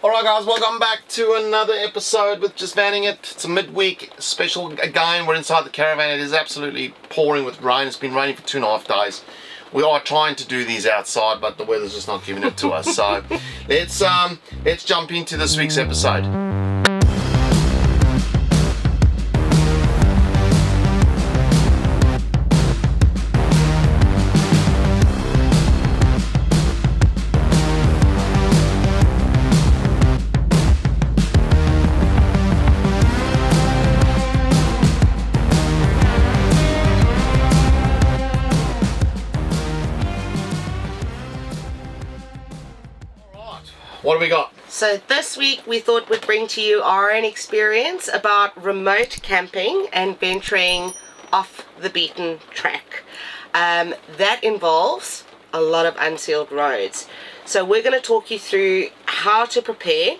Alright guys, welcome back to another episode with Just Vanning It. It's a midweek special again. We're inside the caravan. It is absolutely pouring with rain. It's been raining for 2.5 days. We are trying to do these outside, but the weather's just not giving it to us. So let's jump into this week's episode. What do we got? So this week we thought we'd bring to you our own experience about remote camping and venturing off the beaten track. That involves a lot of unsealed roads. So we're going to talk you through how to prepare,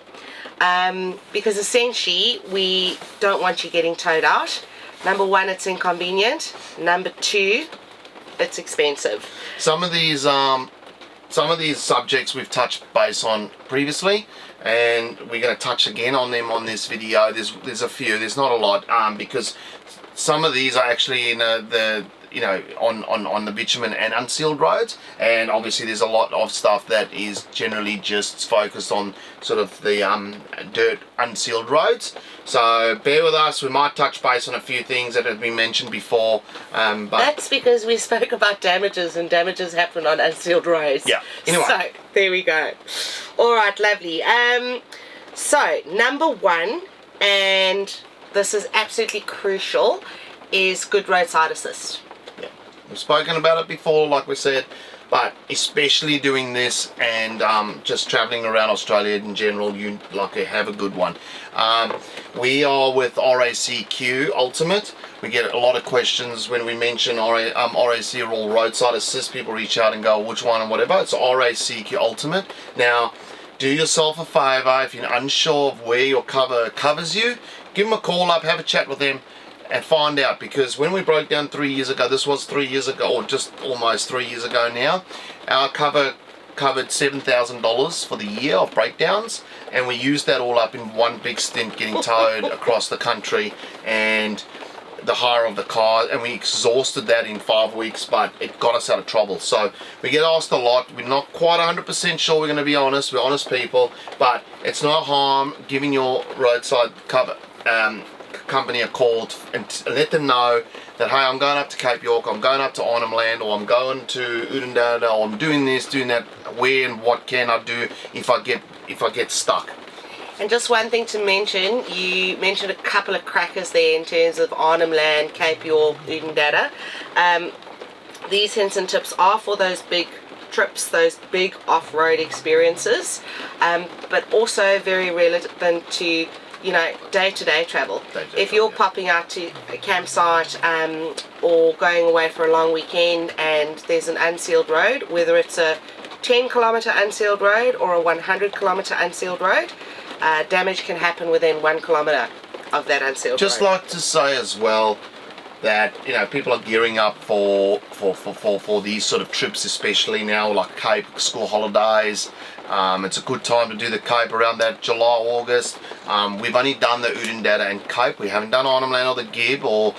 because essentially we don't want you getting towed out. Number one, it's inconvenient. Number two, it's expensive. Some of these subjects we've touched base on previously, and we're going to touch again on them on this video. There's a few, there's not a lot, because some of these are actually in on the bitumen and unsealed roads, and obviously there's a lot of stuff that is generally just focused on sort of the dirt unsealed roads. So bear with us, we might touch base on a few things that have been mentioned before, but that's because we spoke about damages, and damages happen on unsealed roads. Yeah, anyway. So there we go. Alright, lovely. So number one, and this is absolutely crucial, is good roadside assist. Yeah, we've spoken about it before, like we said, but especially doing this and just traveling around Australia in general, you like to have a good one. We are with RACQ Ultimate. We get a lot of questions when we mention RAC or roadside assist. People reach out and go, which one and whatever. It's RACQ Ultimate. Now, do yourself a favour, if you're unsure of where your cover covers you, give them a call up, have a chat with them and find out, because when we broke down 3 years ago, this was 3 years ago, or just almost 3 years ago now, our cover covered $7,000 for the year of breakdowns, and we used that all up in one big stint getting towed across the country and the hire of the car, and we exhausted that in 5 weeks, but it got us out of trouble. So we get asked a lot. We're not quite 100% sure, we're going to be honest, we're honest people, but it's no harm giving your roadside cover company a call and let them know that, hey, I'm going up to Cape York, I'm going up to Arnhem Land, or I'm going to Oodendada, or I'm doing this, doing that. Where and what can I do if I get stuck? And just one thing to mention, you mentioned a couple of crackers there in terms of Arnhem Land, Cape York, Oodendada. These hints and tips are for those big trips, those big off-road experiences, but also very relevant to day-to-day travel. If you're popping out to a campsite or going away for a long weekend and there's an unsealed road, whether it's a 10-kilometre unsealed road or a 100-kilometre unsealed road, damage can happen within 1 kilometre of that unsealed road. Just like to say as well that people are gearing up for these sort of trips, especially now, like Cape, school holidays. It's a good time to do the Cape around that July, August. We've only done the Oodendada and Cape. We haven't done Arnhem Land or the Gib, or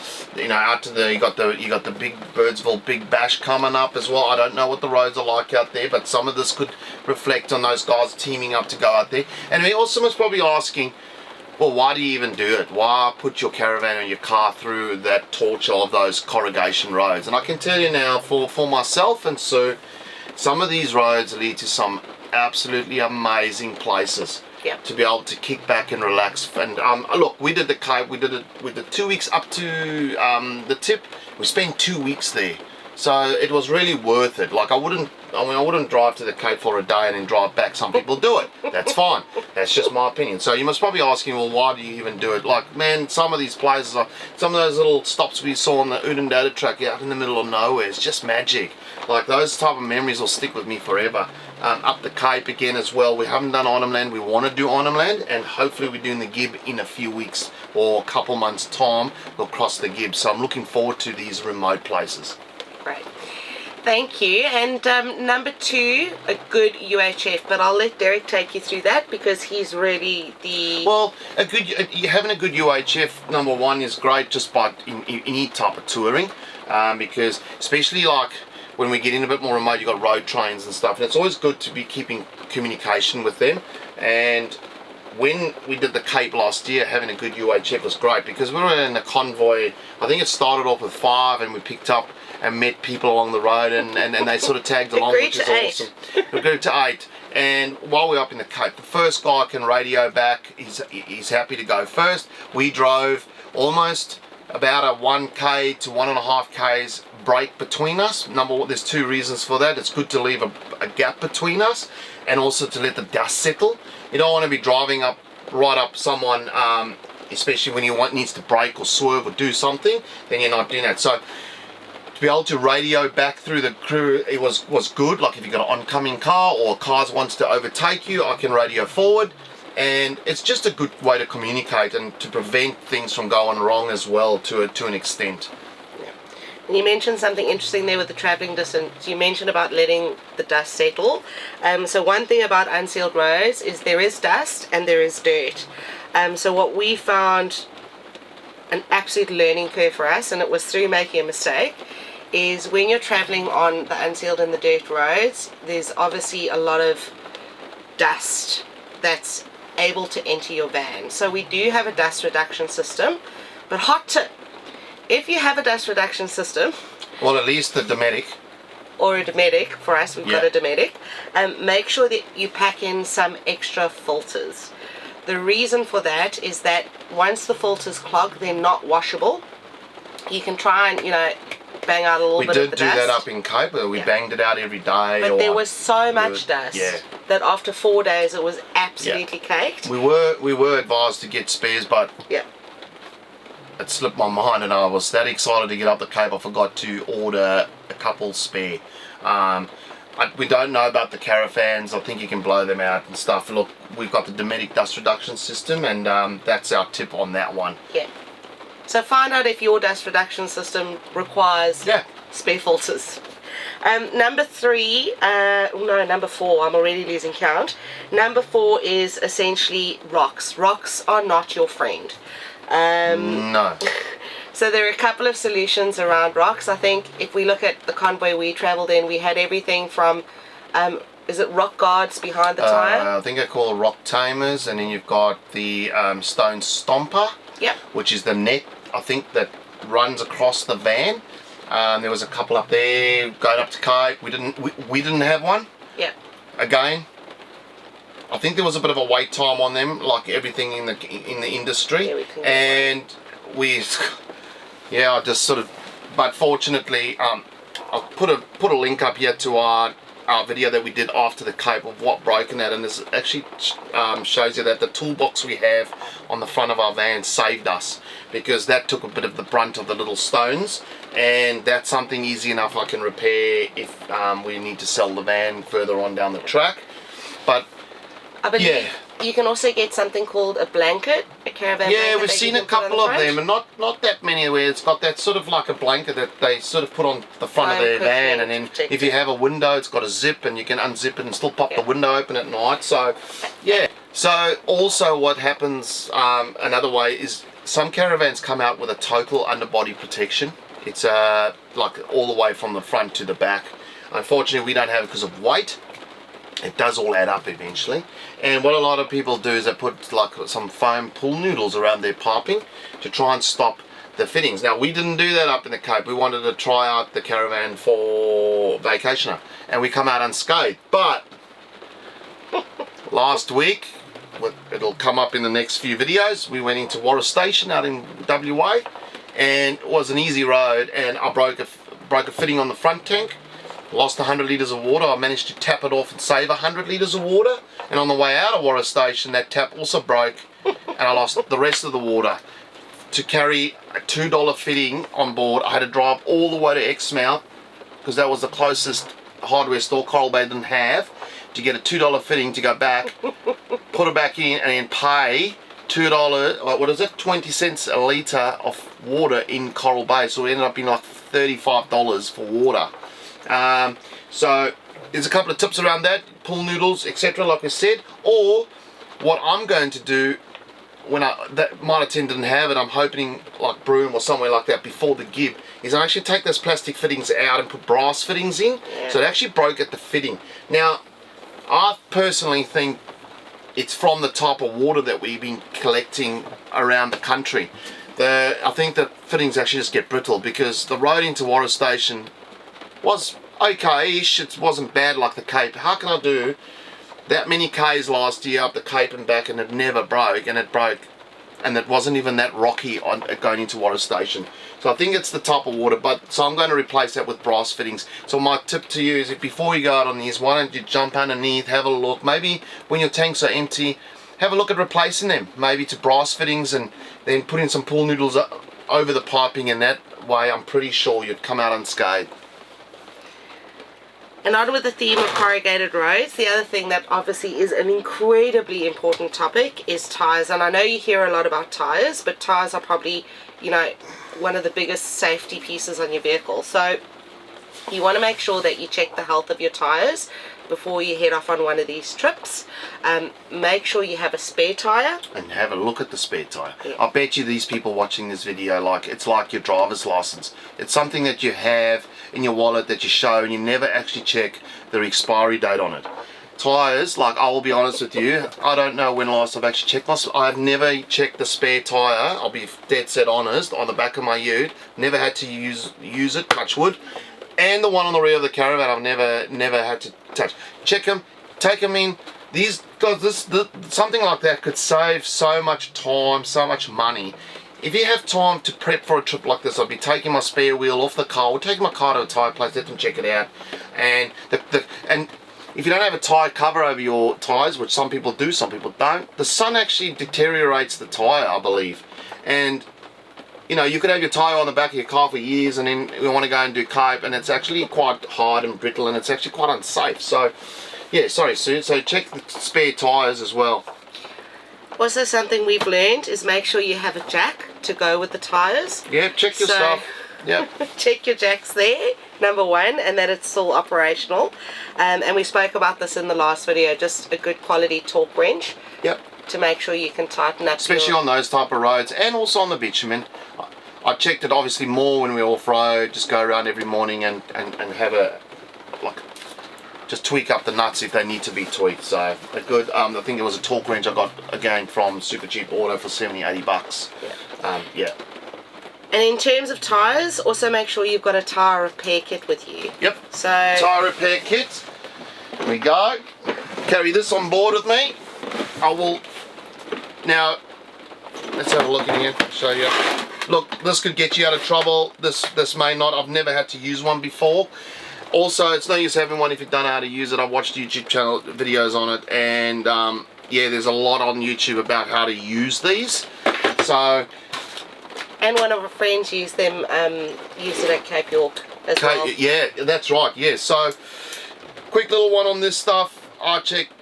out to the you got the big Birdsville Big Bash coming up as well. I don't know what the roads are like out there, but some of this could reflect on those guys teaming up to go out there. And we also must probably asking, well, why do you even do it? Why put your caravan or your car through that torture of those corrugation roads? And I can tell you now, for myself and Sue, some of these roads lead to some absolutely amazing places. Yep. To be able to kick back and relax. And look, we did the Cape, we did 2 weeks up to the tip. We spent 2 weeks there, so it was really worth it. Like I wouldn't drive to the Cape for a day and then drive back. Some people do it, that's fine, that's just my opinion. So you must probably asking, well, why do you even do it? Like, man, some of these places are, some of those little stops we saw on the Oodendada track out in the middle of nowhere, it's just magic. Like, those type of memories will stick with me forever. Up the Cape again as well, we haven't done Arnhem Land, we want to do Arnhem Land, and hopefully we're doing the Gib in a few weeks or a couple months time. We'll cross the Gib, so I'm looking forward to these remote places. Great. Thank you. And number 2, a good UHF, but I'll let Derek take you through that because he's really the... Well, having a good UHF, number 1, is great just by in any type of touring, because especially like when we get in a bit more remote, you've got road trains and stuff, and it's always good to be keeping communication with them. And when we did the Cape last year, having a good UHF was great because we were in a convoy. I think it started off with 5 and we picked up and met people along the road, and they sort of tagged along, which is awesome. We grew to 8, and while we're up in the Cape, the first guy can radio back. He's happy to go first. We drove almost about a 1k to 1.5 k's break between us. Number 1, there's 2 reasons for that. It's good to leave a gap between us, and also to let the dust settle. You don't want to be driving right up someone, especially when you needs to brake or swerve or do something, then you're not doing that. So to be able to radio back through the crew, it was good. Like if you've got an oncoming car or cars wants to overtake you, I can radio forward, and it's just a good way to communicate and to prevent things from going wrong as well to an extent. And you mentioned something interesting there with the travelling distance. You mentioned about letting the dust settle. So one thing about unsealed roads is there is dust and there is dirt. So what we found an absolute learning curve for us, and it was through making a mistake, is when you're travelling on the unsealed and the dirt roads, there's obviously a lot of dust that's able to enter your van. So we do have a dust reduction system, but hot tip, if you have a dust reduction system, well, at least the Dometic, or a Dometic, for us we've got a Dometic, make sure that you pack in some extra filters. The reason for that is that once the filters clog, they're not washable. You can try and, bang out a little bit of the dust. We did do that up in Cape, where we banged it out every day. But there was so much dust that after 4 days it was absolutely caked. We were advised to get spares, but it slipped my mind, and I was that excited to get up the Cape I forgot to order a couple spare. We don't know about the caravans. I think you can blow them out and stuff. Look, we've got the Dometic dust reduction system, and that's our tip on that one. Yeah. So find out if your dust reduction system requires spare filters. Number 4, I'm already losing count. Number 4 is essentially rocks. Rocks are not your friend. No. So there are a couple of solutions around rocks. I think if we look at the convoy we travelled in, we had everything from, is it rock guards behind the tyre? I think I call it rock tamers, and then you've got the stone stomper, which is the net, I think, that runs across the van. There was a couple up there going up to Cape. We didn't have one. Again, I think there was a bit of a wait time on them, like everything in the industry, and I just sort of. But fortunately, I'll put a link up here to our video that we did after the Cape of what broken that, and this actually shows you that the toolbox we have on the front of our van saved us, because that took a bit of the brunt of the little stones, and that's something easy enough I can repair if we need to sell the van further on down the track. But I believe you can also get something called a blanket, a caravan blanket. Yeah, we've seen a couple of them, and not that many, where it's got that sort of like a blanket that they sort of put on the front of their van, and then if you have a window, it's got a zip, and you can unzip it and still pop the window open at night. So, So also what happens, another way, is some caravans come out with a total underbody protection. It's like all the way from the front to the back. Unfortunately, we don't have it because of weight. It does all add up eventually, and what a lot of people do is they put like some foam pool noodles around their piping to try and stop the fittings. Now, we didn't do that up in the Cape. We wanted to try out the caravan for vacationer, and we come out unscathed. But last week, it'll come up in the next few videos, we went into Warra Station out in WA, and it was an easy road, and I broke a fitting on the front tank. Lost 100 litres of water. I managed to tap it off and save 100 litres of water, and on the way out of Warra Station that tap also broke, and I lost the rest of the water. To carry a $2 fitting on board, I had to drive all the way to Exmouth, because that was the closest hardware store Coral Bay didn't have, to get a $2 fitting to go back, put it back in, and then pay $2, what is it, 20 cents a litre of water in Coral Bay. So it ended up being like $35 for water. So there's a couple of tips around that, pool noodles, etc. like I said. Or what I'm going to do, when that might attend didn't have it, I'm hoping like Broome or somewhere like that before the gib, is I actually take those plastic fittings out and put brass fittings in. So it actually broke at the fitting. Now I personally think it's from the type of water that we've been collecting around the country. I think the fittings actually just get brittle, because the road into Warra Station was okay-ish. It wasn't bad like the Cape. How can I do that many Ks last year up the Cape and back and it never broke, and it broke, and it wasn't even that rocky on going into Warra Station? So I think it's the type of water, but so I'm going to replace that with brass fittings. So my tip to you is, if before you go out on these, why don't you jump underneath, have a look, maybe when your tanks are empty, have a look at replacing them, maybe to brass fittings, and then put in some pool noodles over the piping, and that way I'm pretty sure you'd come out unscathed. And on with the theme of corrugated roads, the other thing that obviously is an incredibly important topic is tyres. And I know you hear a lot about tyres, but tyres are probably, you know, one of the biggest safety pieces on your vehicle. So you want to make sure that you check the health of your tyres before you head off on one of these trips. Make sure you have a spare tyre. And have a look at the spare tyre. Yeah. I bet you these people watching this video, like, it's like your driver's license. It's something that you have in your wallet that you show, and you never actually check the expiry date on it. Tyres, like, I will be honest with you, I don't know when last I've actually checked my, I've never checked the spare tyre, I'll be dead set honest, on the back of my ute. Never had to use it, touch wood. And the one on the rear of the caravan, I've never had to touch. Check them, take them in. These guys, something like that could save so much time, so much money. If you have time to prep for a trip like this, I'd be taking my spare wheel off the car, or taking my car to a tyre place, let them check it out. And and if you don't have a tyre cover over your tyres, which some people do, some people don't, the sun actually deteriorates the tyre, I believe. And you know, you could have your tyre on the back of your car for years, and then we want to go and do Cape, and it's actually quite hard and brittle, and it's actually quite unsafe. So yeah, sorry Sue, so check the spare tyres as well. Also, something we've learned is make sure you have a jack to go with the tyres. Yeah, check your stuff. Yeah. Check your jacks there, number one, and that it's still operational. And we spoke about this in the last video, just a good quality torque wrench. Yep. To make sure you can tighten up. Especially on those type of roads, and also on the bitumen. I checked it obviously more when we're off-road, just go around every morning and have a, like, just tweak up the nuts if they need to be tweaked. So a good, I think it was a torque wrench I got again from Super Cheap Auto for 70-80 bucks. Yeah. Yeah. And in terms of tyres, also make sure you've got a tyre repair kit with you. Yep. So tyre repair kit. Here we go. Carry this on board with me. I will. Now, let's have a look in here. Show you. Look, this could get you out of trouble. This may not. I've never had to use one before. Also, it's no use having one if you don't know how to use it. I've watched YouTube channel videos on it, and yeah, there's a lot on YouTube about how to use these. So. And one of our friends used them, used it at Cape York as well. Yeah, that's right. Yeah. So, quick little one on this stuff. I checked.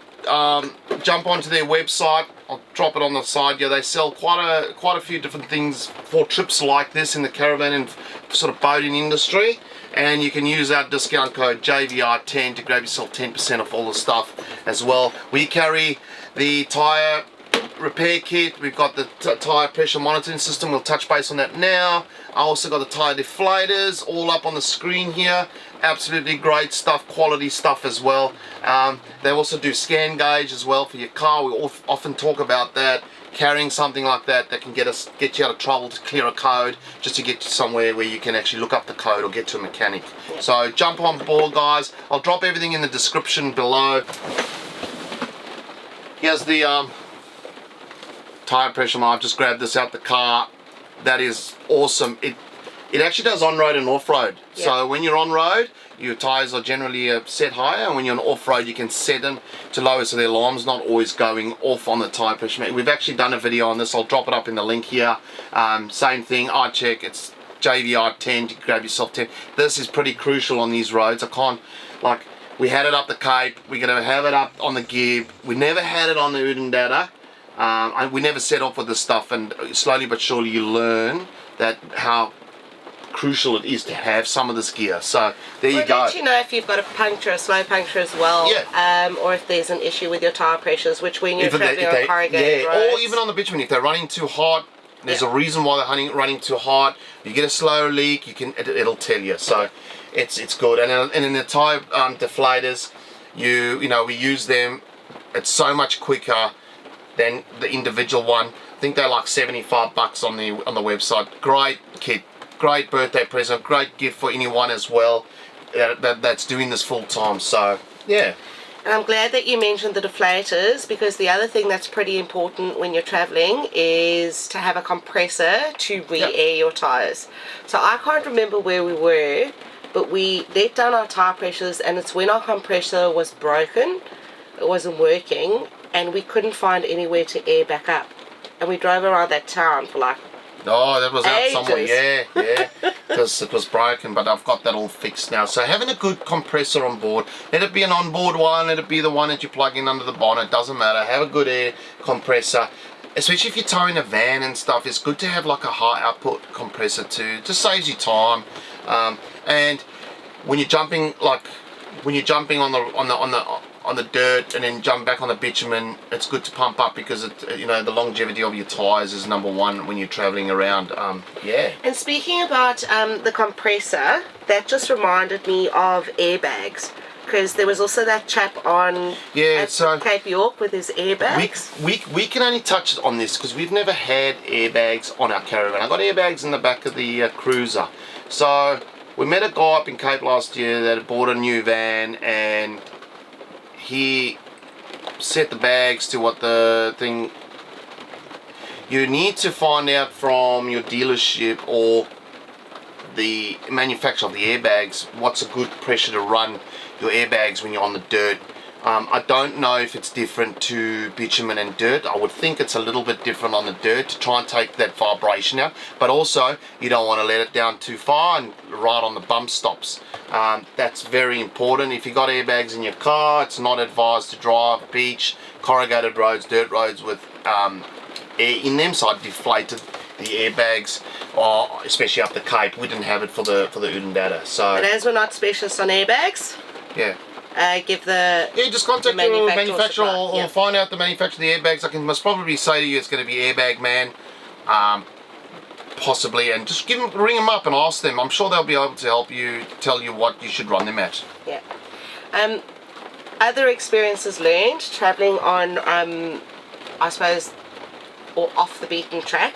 Jump onto their website. I'll drop it on the side. Yeah, they sell quite a few different things for trips like this in the caravan and sort of boating industry. And you can use our discount code JVR10 to grab yourself 10% off all the stuff as well. We carry the tyre repair kit. We've got the tyre pressure monitoring system. We'll touch base on that now. I also got the tyre deflators all up on the screen here. Absolutely great stuff, quality stuff as well. They also do scan gauge as well for your car. We often talk about that. Carrying something like that can get you out of trouble, to clear a code, just to get to somewhere where you can actually look up the code or get to a mechanic. Yeah. So jump on board, guys. I'll drop everything in the description below. Here's the tyre pressure monitor. I've just grabbed this out the car. That is awesome. It actually does on-road and off-road. Yeah. So when you're on-road, your tyres are generally set higher, and when you're on off-road, you can set them to lower so the alarm's not always going off on the tyre pressure. We've actually done a video on this. I'll drop it up in the link here. Same thing, I check. It's JVR10 to grab yourself 10. This is pretty crucial on these roads. I can't, like, we had it up the Cape. We're going to have it up on the Gib. We never had it on the Udendada. We never set off with this stuff, and slowly but surely you learn that how crucial it is to have some of this gear. So there you Well, go. let you know if you've got a puncture, a slow puncture as well, or if there's an issue with your tire pressures, which when you're traveling on corrugated roads, or even on the bitumen, if they're running too hard, there's a reason why they're running too hard. You get a slow leak, it'll tell you. So it's good. And in the tire deflators, you know, we use them. It's so much quicker than the individual one. I think they're like $75 on the website. Great kit, great birthday present, great gift for anyone as well that's doing this full time. So yeah. And I'm glad that you mentioned the deflators, because the other thing that's pretty important when you're traveling is to have a compressor to re-air your tires. So I can't remember where we were, but we let down our tire pressures, and it's when our compressor was broken, it wasn't working, and we couldn't find anywhere to air back up. And we drove around that town for like that was out ages. somewhere, because it was broken, but I've got that all fixed now. So having a good compressor on board, let it be an onboard one, let it be the one that you plug in under the bonnet, doesn't matter. Have a good air compressor, especially if you're towing a van and stuff. It's good to have like a high output compressor too. Just saves you time. And when you're jumping, on the dirt and then jump back on the bitumen, it's good to pump up, because you know, the longevity of your tires is number one when you're traveling around. And speaking about the compressor, that just reminded me of airbags, because there was also that chap on Cape York with his airbags. We can only touch on this because we've never had airbags on our caravan. I got airbags in the back of the cruiser. So we met a guy up in Cape last year that had bought a new van, and he set the bags to what the thing. You need to find out from your dealership or the manufacturer of the airbags what's a good pressure to run your airbags when you're on the dirt. I don't know if it's different to bitumen and dirt. I would think it's a little bit different on the dirt to try and take that vibration out, but also you don't want to let it down too far and right on the bump stops. That's very important. If you've got airbags in your car, it's not advised to drive beach, corrugated roads, dirt roads with air in them. So I deflated the airbags, especially up the Cape. We didn't have it for the Udendata. So, and as we're not specialists on airbags, just contact your manufacturer or find out the manufacturer of the airbags. I can most probably say to you it's going to be Airbag Man, possibly, and just ring them up and ask them. I'm sure they'll be able to help you, tell you what you should run them at. Yeah. Other experiences learned traveling on, I suppose, or off the beaten track,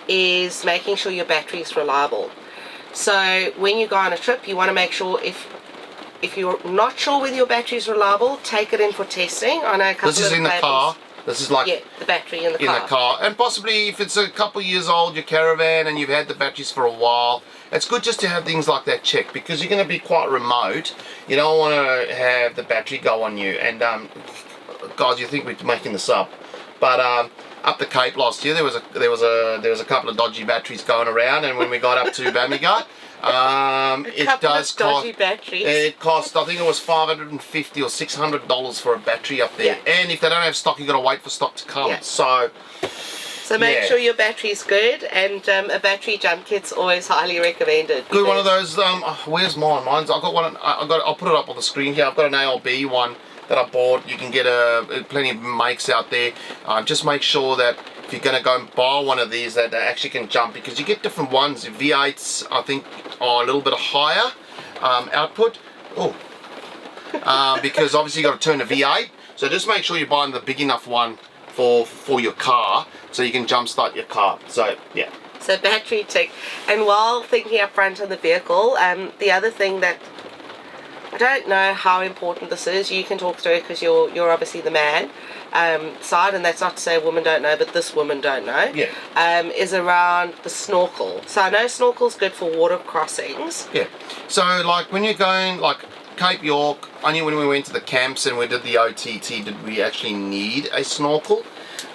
is making sure your battery is reliable. So when you go on a trip, you want to make sure if you're not sure whether your battery is reliable, take it in for testing. I know a couple This is in the car. This is like the battery in the car. And possibly if it's a couple of years old, your caravan, and you've had the batteries for a while, it's good just to have things like that checked, because you're going to be quite remote. You don't want to have the battery go on you. And guys, you think we're making this up, but up the Cape last year there was a couple of dodgy batteries going around, and when we got up to Bamiga, it does cost. It cost, I think it was $550 or $600 for a battery up there. Yeah. And if they don't have stock, you got to wait for stock to come. Yeah. So make sure your battery's good, and a battery jump kit's always highly recommended. Good, one of those. Where's mine? I've got one. I'll put it up on the screen here. I've got an ALB one that I bought. You can get plenty of makes out there. Just make sure that if you're going to go and buy one of these, that they actually can jump, because you get different ones. V8s, I think, are a little bit higher output. Because obviously you got to turn the V8. So just make sure you're buying the big enough one for your car, so you can jump start your car. So yeah. So battery tick. And while thinking up front on the vehicle, the other thing that I don't know how important this is, you can talk through it because you're obviously the man side, and that's not to say women don't know, but this woman don't know. Yeah. Is around the snorkel. So I know snorkel's good for water crossings. Yeah. So like when you're going like Cape York, only when we went to the camps and we did the OTT did we actually need a snorkel.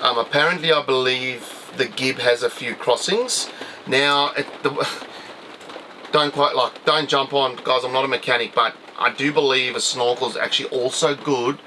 Apparently I believe the Gib has a few crossings. Now don't jump on, guys, I'm not a mechanic, but I do believe a snorkel is actually also good,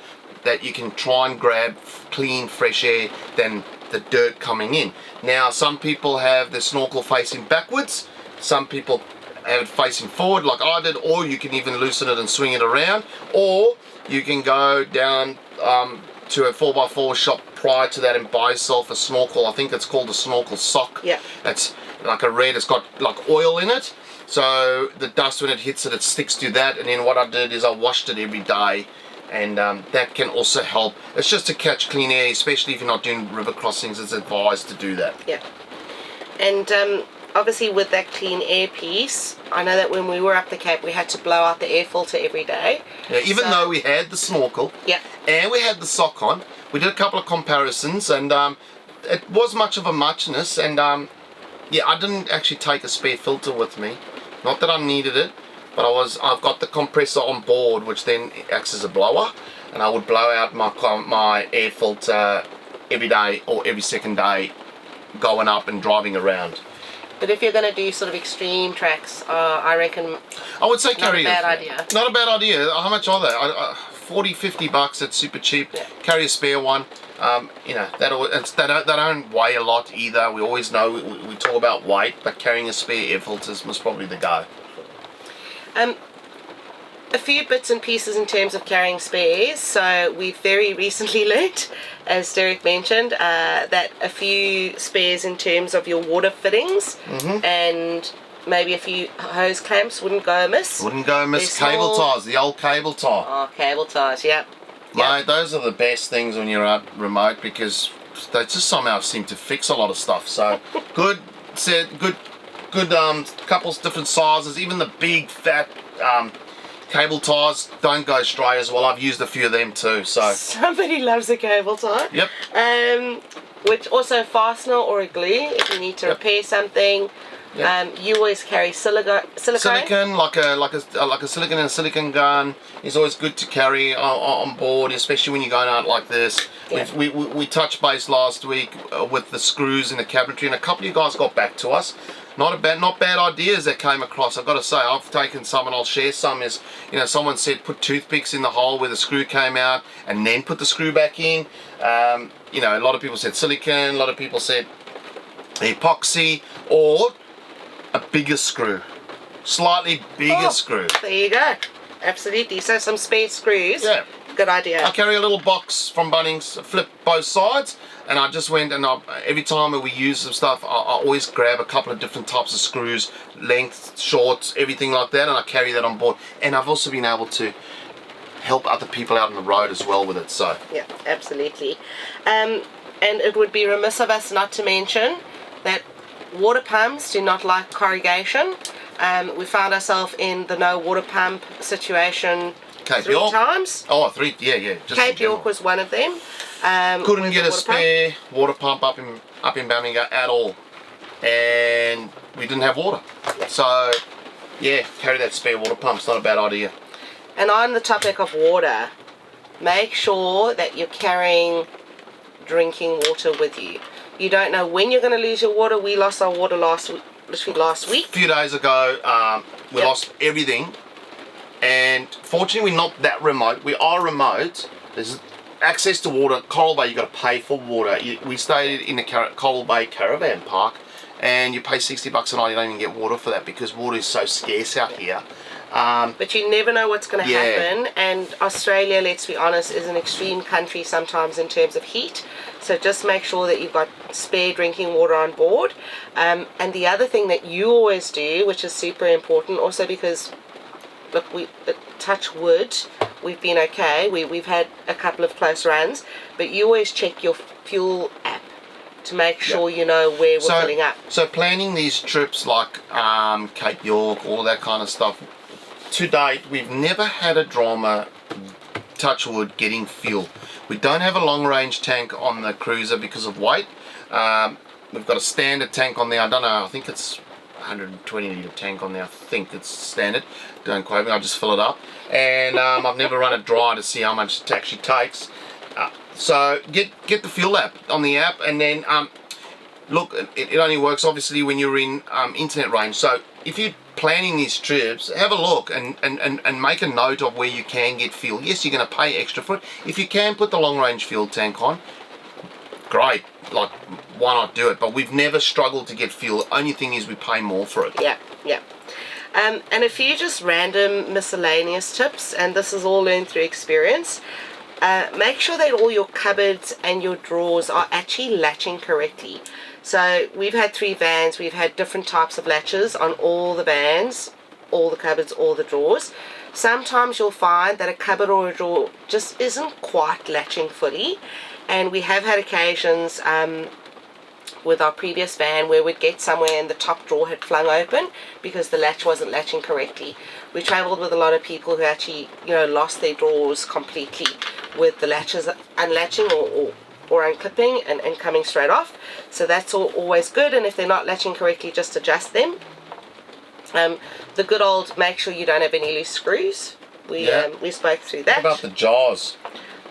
that you can try and grab clean fresh air than the dirt coming in. Now some people have the snorkel facing backwards, some people have it facing forward like I did, or you can even loosen it and swing it around, or you can go down to a 4x4 shop prior to that and buy yourself a snorkel. I think it's called a snorkel sock. Yeah. It's like a red, it's got like oil in it, so the dust, when it hits it, it sticks to that. And then what I did is I washed it every day, and that can also help. It's just to catch clean air, especially if you're not doing river crossings. It's advised to do that. Yeah. And obviously with that clean air piece, I know that when we were up the Cape, we had to blow out the air filter every day. Yeah, even though we had the snorkel, yeah, and we had the sock on, we did a couple of comparisons, and it was much of a muchness. And yeah, I didn't actually take a spare filter with me. Not that I needed it, but I've got the compressor on board, which then acts as a blower, and I would blow out my air filter every day or every second day, going up and driving around. But if you're going to do sort of extreme tracks, I reckon I would say carry not a bad idea. Not a bad idea. How much are they? 40, 50 bucks. It's super cheap. Yeah. Carry a spare one. You know, they don't weigh a lot either. We always know we talk about weight, but carrying a spare air filters was probably the go. A few bits and pieces in terms of carrying spares. So we've very recently learnt, as Derek mentioned, that a few spares in terms of your water fittings and maybe a few hose clamps wouldn't go amiss. Wouldn't go amiss. They're Cable small. ties, the old cable tie. Oh, cable ties, yeah. Mate, those are the best things when you're out remote, because they just somehow seem to fix a lot of stuff. So good couples different sizes, even the big fat cable ties don't go stray as well. I've used a few of them too. So somebody loves a cable tie. Yep. Which also fastener or a glue if you need to repair something. Yep. You always carry silicone. Silicone, like a silicone and a silicone gun is always good to carry on board, especially when you're going out like this. Yeah. We touched base last week with the screws in the cabinetry, and a couple of you guys got back to us. Not bad ideas that came across. I've got to say, I've taken some, and I'll share some. Is, you know, someone said put toothpicks in the hole where the screw came out, and then put the screw back in. You know, a lot of people said silicone. A lot of people said epoxy, or a bigger screw, slightly bigger screw. There you go. Absolutely. So some spare screws. Yeah. Good idea. I carry a little box from Bunnings, flip both sides, and I just went and every time we use some stuff, I always grab a couple of different types of screws, length, shorts, everything like that, and I carry that on board. And I've also been able to help other people out on the road as well with it. So yeah, absolutely. And it would be remiss of us not to mention that water pumps do not like corrugation. We found ourselves in the no water pump situation Cape 3 York. times. Oh, 3, yeah. Just Cape York was one of them. Couldn't with get the a water spare water pump up in Ballinga at all, and we didn't have water. So yeah, carry that spare water pump. It's not a bad idea. And on the topic of water, make sure that you're carrying drinking water with you. You don't know when you're going to lose your water. We lost our water literally last week. A few days ago, we lost everything, and fortunately we're not that remote. We are remote. There's access to water. Coral Bay, you got to pay for water. We stayed in the Coral Bay Caravan Park, and you pay $60 a night. You don't even get water for that because water is so scarce out here. But you never know what's going to happen, and Australia, let's be honest, is an extreme country sometimes in terms of heat. So just make sure that you've got spare drinking water on board. And the other thing that you always do, which is super important, also because, look, we touch wood, we've been okay. We've had a couple of close runs, but you always check your fuel app to make sure you know where we're filling up. So planning these trips like Cape York, all that kind of stuff, to date we've never had a drama, touch wood, getting fuel. We don't have a long range tank on the cruiser because of weight. We've got a standard tank on there. I don't know, I think it's 120 litre tank on there. I think it's standard. Don't quote me, I'll just fill it up. And I've never run it dry to see how much it actually takes. So get the fuel app on the app, and then look, it only works obviously when you're in internet range. So if you're planning these trips, have a look and make a note of where you can get fuel. Yes, you're going to pay extra for it. If you can put the long range fuel tank on, great, like why not do it? But we've never struggled to get fuel. The only thing is we pay more for it. Yeah. And a few just random miscellaneous tips, and this is all learned through experience. Make sure that all your cupboards and your drawers are actually latching correctly. So we've had 3 vans, we've had different types of latches on all the vans, all the cupboards, all the drawers. Sometimes you'll find that a cupboard or a drawer just isn't quite latching fully, and we have had occasions with our previous van where we'd get somewhere and the top drawer had flung open because the latch wasn't latching correctly. We travelled with a lot of people who actually, you know, lost their drawers completely with the latches unlatching or unclipping and coming straight off. So that's always good, and if they're not latching correctly, just adjust them. The good old make sure you don't have any loose screws. We spoke through that. What about the jaws?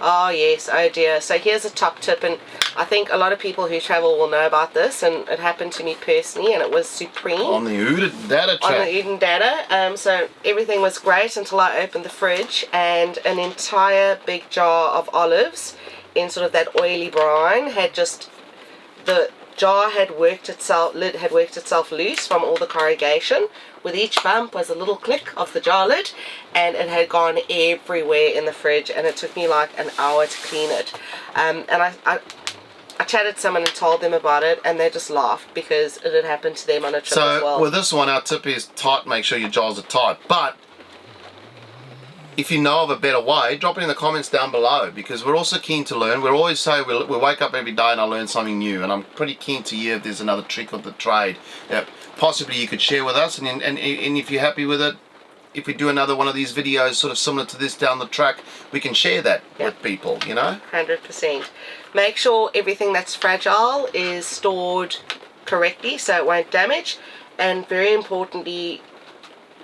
Oh yes, oh dear. So here's a top tip, and I think a lot of people who travel will know about this, and it happened to me personally, and it was supreme. On the Oodendata track. On the Oodendata. So everything was great until I opened the fridge, and an entire big jar of olives in sort of that oily brine had just, the jar had worked itself, lid had worked itself loose from all the corrugation. With each bump was a little click of the jar lid, and it had gone everywhere in the fridge, and it took me like an hour to clean it. And I chatted to someone and told them about it, and they just laughed because it had happened to them on a trip as well. So with this one, our tip is tight, make sure your jars are tight. But if you know of a better way, drop it in the comments down below, because we're also keen to learn. We always say we wake up every day and I learn something new, and I'm pretty keen to hear if there's another trick of the trade that possibly you could share with us, and if you're happy with it, if we do another one of these videos sort of similar to this down the track, we can share that with people, you know. 100%. Make sure everything that's fragile is stored correctly so it won't damage, and very importantly,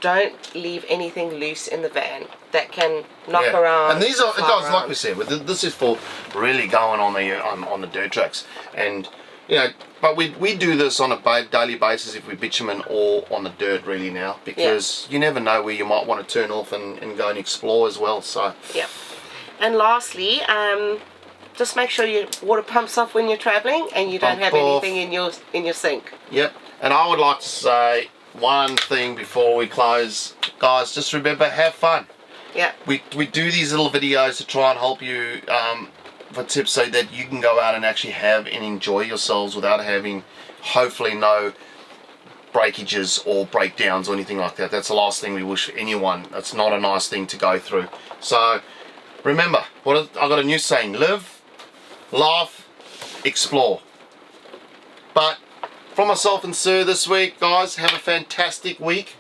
don't leave anything loose in the van that can knock around. And these are, guys, like we said, this is for really going on the dirt tracks, and you know, but we do this on a daily basis if we bitumen or on the dirt really now, because you never know where you might want to turn off and go and explore as well. So and lastly, just make sure your water pumps off when you're traveling and you don't have anything in your sink. And I would like to say one thing before we close, guys, just remember, have fun. We do these little videos to try and help you for tips so that you can go out and actually have and enjoy yourselves without having, hopefully, no breakages or breakdowns or anything like that. That's the last thing we wish for anyone. That's not a nice thing to go through. So remember, I got a new saying: live, laugh, explore. But from myself and Sir this week, guys, have a fantastic week.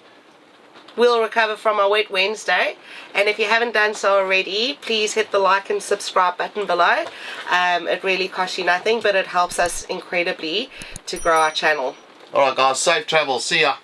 We'll recover from our wet Wednesday, and if you haven't done so already, please hit the like and subscribe button below. It really costs you nothing, but it helps us incredibly to grow our channel. Alright guys, safe travel, see ya.